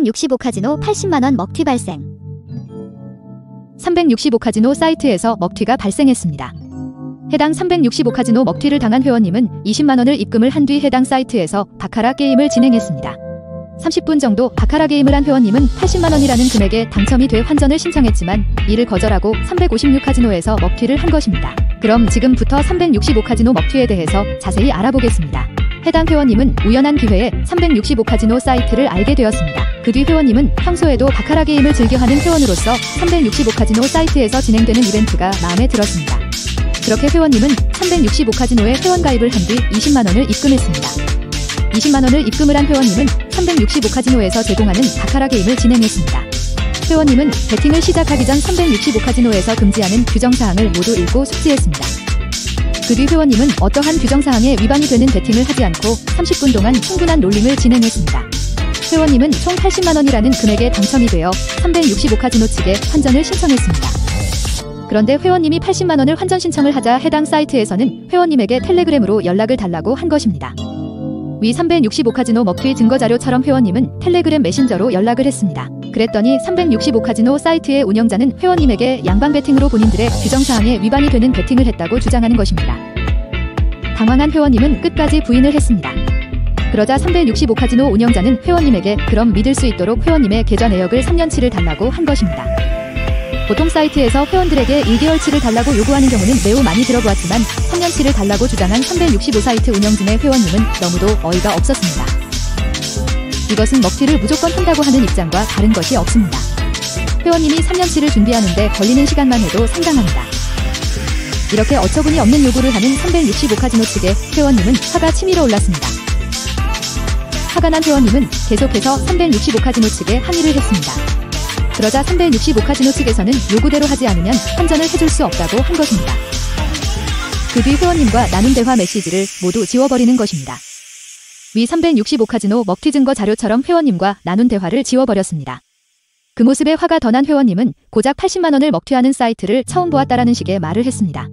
365카지노 80만원 먹튀 발생. 365카지노 사이트에서 먹튀가 발생했습니다. 해당 365카지노 먹튀를 당한 회원님은 20만원을 입금을 한 뒤 해당 사이트에서 바카라 게임을 진행했습니다. 30분 정도 바카라 게임을 한 회원님은 80만원이라는 금액에 당첨이 돼 환전을 신청했지만 이를 거절하고 356카지노에서 먹튀를 한 것입니다. 그럼 지금부터 365카지노 먹튀에 대해서 자세히 알아보겠습니다. 해당 회원님은 우연한 기회에 365카지노 사이트를 알게 되었습니다. 그 뒤 회원님은 평소에도 바카라 게임을 즐겨하는 회원으로서 365카지노 사이트에서 진행되는 이벤트가 마음에 들었습니다. 그렇게 회원님은 365카지노에 회원가입을 한 뒤 20만원을 입금했습니다. 20만원을 입금을 한 회원님은 365카지노에서 제공하는 바카라 게임을 진행했습니다. 회원님은 배팅을 시작하기 전 365카지노에서 금지하는 규정사항을 모두 읽고 숙지했습니다. 그 뒤 회원님은 어떠한 규정사항에 위반이 되는 배팅을 하지 않고 30분 동안 충분한 롤링을 진행했습니다. 회원님은 총 80만원이라는 금액에 당첨이 되어 365카지노 측에 환전을 신청했습니다. 그런데 회원님이 80만원을 환전 신청을 하자 해당 사이트에서는 회원님에게 텔레그램으로 연락을 달라고 한 것입니다. 위 365카지노 먹튀 증거자료처럼 회원님은 텔레그램 메신저로 연락을 했습니다. 그랬더니 365카지노 사이트의 운영자는 회원님에게 양방 배팅으로 본인들의 규정사항에 위반이 되는 배팅을 했다고 주장하는 것입니다. 당황한 회원님은 끝까지 부인을 했습니다. 그러자 365카지노 운영자는 회원님에게 그럼 믿을 수 있도록 회원님의 계좌 내역을 3년치를 달라고 한 것입니다. 보통 사이트에서 회원들에게 1개월치를 달라고 요구하는 경우는 매우 많이 들어보았지만 3년치를 달라고 주장한 365 사이트 운영진의 회원님은 너무도 어이가 없었습니다. 이것은 먹튀를 무조건 한다고 하는 입장과 다른 것이 없습니다. 회원님이 3년치를 준비하는데 걸리는 시간만 해도 상당합니다. 이렇게 어처구니 없는 요구를 하는 365카지노 측에 회원님은 화가 치밀어 올랐습니다. 화가 난 회원님은 계속해서 365카지노 측에 항의를 했습니다. 그러자 365카지노 측에서는 요구대로 하지 않으면 환전을 해줄 수 없다고 한 것입니다. 그 뒤 회원님과 나눈 대화 메시지를 모두 지워버리는 것입니다. 위 365카지노 먹튀 증거 자료처럼 회원님과 나눈 대화를 지워버렸습니다. 그 모습에 화가 더 난 회원님은 고작 80만원을 먹튀하는 사이트를 처음 보았다라는 식의 말을 했습니다.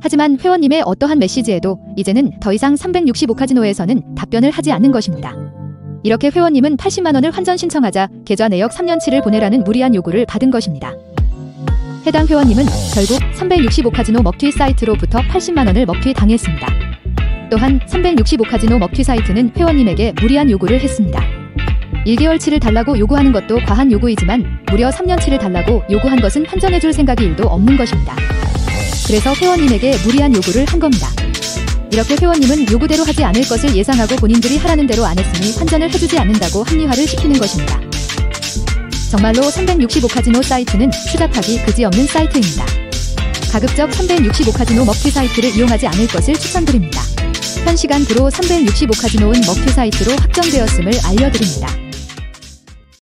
하지만 회원님의 어떠한 메시지에도 이제는 더 이상 365카지노에서는 답변을 하지 않는 것입니다. 이렇게 회원님은 80만원을 환전 신청하자 계좌 내역 3년치를 보내라는 무리한 요구를 받은 것입니다. 해당 회원님은 결국 365카지노 먹튀 사이트로부터 80만원을 먹튀 당했습니다. 또한 365카지노 먹튀 사이트는 회원님에게 무리한 요구를 했습니다. 1개월치를 달라고 요구하는 것도 과한 요구이지만 무려 3년치를 달라고 요구한 것은 환전해줄 생각이 1도 없는 것입니다. 그래서 회원님에게 무리한 요구를 한 겁니다. 이렇게 회원님은 요구대로 하지 않을 것을 예상하고 본인들이 하라는 대로 안 했으니 환전을 해주지 않는다고 합리화를 시키는 것입니다. 정말로 365카지노 사이트는 추잡하기 그지없는 사이트입니다. 가급적 365카지노 먹튀 사이트를 이용하지 않을 것을 추천드립니다. 현 시간부로 365카지노는 먹튀 사이트로 확정되었음을 알려드립니다.